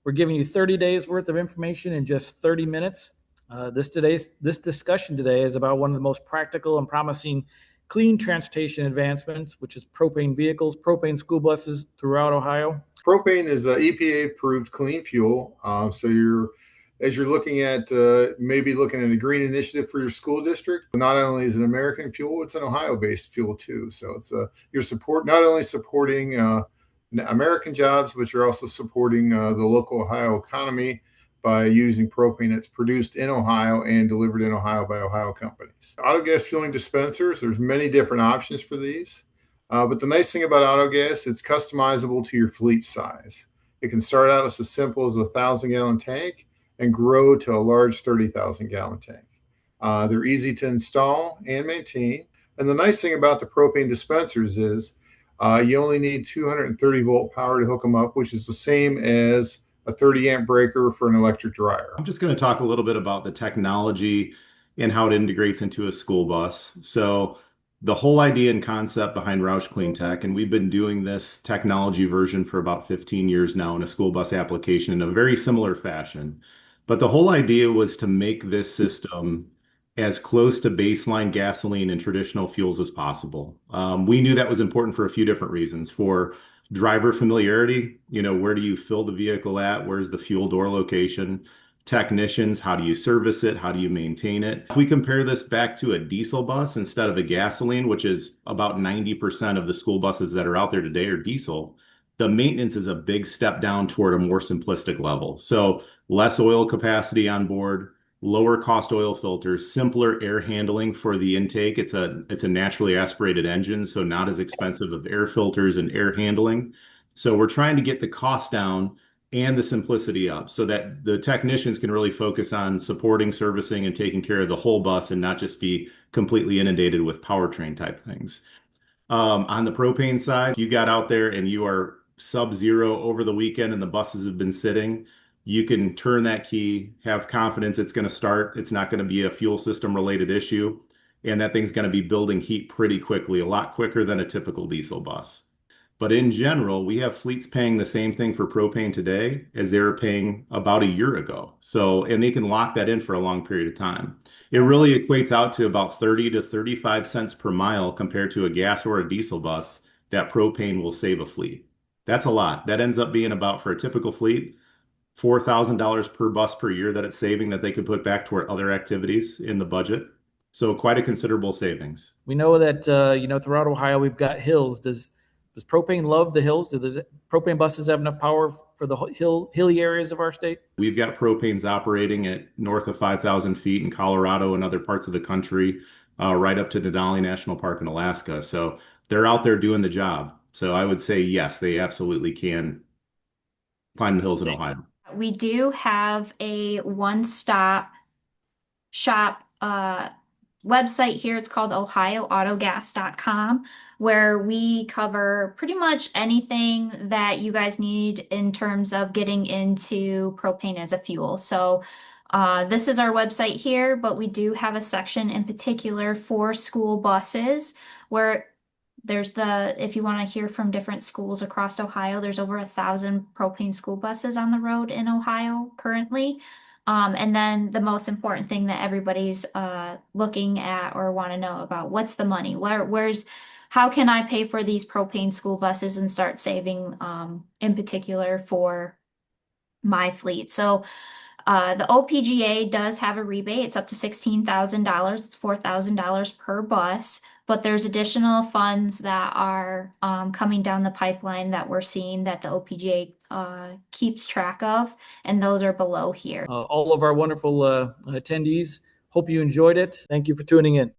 We're giving you 30 days worth of information in just 30 minutes. This discussion today is about one of the most practical and promising clean transportation advancements, which is propane vehicles, propane school buses throughout Ohio. Propane is a EPA-approved clean fuel. As you're looking at maybe looking at a green initiative for your school district, not only is it an American fuel, it's an Ohio-based fuel too. So it's you're not only supporting American jobs, but you're also supporting the local Ohio economy by using propane that's produced in Ohio and delivered in Ohio by Ohio companies. Auto gas fueling dispensers, there's many different options for these. But the nice thing about autogas, it's customizable to your fleet size. It can start out as simple as a 1,000-gallon tank and grow to a large 30,000-gallon tank. They're easy to install and maintain. And the nice thing about the propane dispensers is you only need 230-volt power to hook them up, which is the same as a 30-amp breaker for an electric dryer. I'm just going to talk a little bit about the technology and how it integrates into a school bus. So the whole idea and concept behind Roush Clean Tech, and we've been doing this technology version for about 15 years now in a school bus application in a very similar fashion. But the whole idea was to make this system as close to baseline gasoline and traditional fuels as possible. We knew that was important for a few different reasons. For driver familiarity, where do you fill the vehicle at? Where's the fuel door location? Technicians, how do you service it? How do you maintain it? If we compare this back to a diesel bus instead of a gasoline, which is about 90% of the school buses that are out there today are diesel, the maintenance is a big step down toward a more simplistic level. So less oil capacity on board, lower cost oil filters, simpler air handling for the intake. It's a naturally aspirated engine, so not as expensive of air filters and air handling. So we're trying to get the cost down and the simplicity up so that the technicians can really focus on supporting, servicing, and taking care of the whole bus and not just be completely inundated with powertrain type things. On the propane side, if you got out there and you are sub-zero over the weekend and the buses have been sitting, you can turn that key, have confidence it's going to start. It's not going to be a fuel system related issue. And that thing's going to be building heat pretty quickly, a lot quicker than a typical diesel bus. But in general, we have fleets paying the same thing for propane today as they were paying about a year ago. And they can lock that in for a long period of time. It really equates out to about 30 to 35 cents per mile compared to a gas or a diesel bus that propane will save a fleet. That's a lot. That ends up being about, for a typical fleet, $4,000 per bus per year that it's saving that they could put back toward other activities in the budget. So quite a considerable savings. We know that, throughout Ohio, we've got hills. Does propane love the hills? Do the propane buses have enough power for the hilly areas of our state? We've got propanes operating at north of 5,000 feet in Colorado and other parts of the country, right up to Denali National Park in Alaska. So they're out there doing the job. So I would say, yes, they absolutely can climb the hills in Ohio. We do have a one-stop shop website here. It's called OhioAutogas.com, where we cover pretty much anything that you guys need in terms of getting into propane as a fuel. So this is our website here, but we do have a section in particular for school buses where if you want to hear from different schools across Ohio, there's over 1,000 propane school buses on the road in Ohio currently. And then the most important thing that everybody's looking at or want to know about, what's the money? How can I pay for these propane school buses and start saving in particular for my fleet? So the OPGA does have a rebate. It's up to $16,000. It's $4,000 per bus. But there's additional funds that are coming down the pipeline that we're seeing that the OPGA keeps track of, and those are below here. All of our wonderful attendees, hope you enjoyed it. Thank you for tuning in.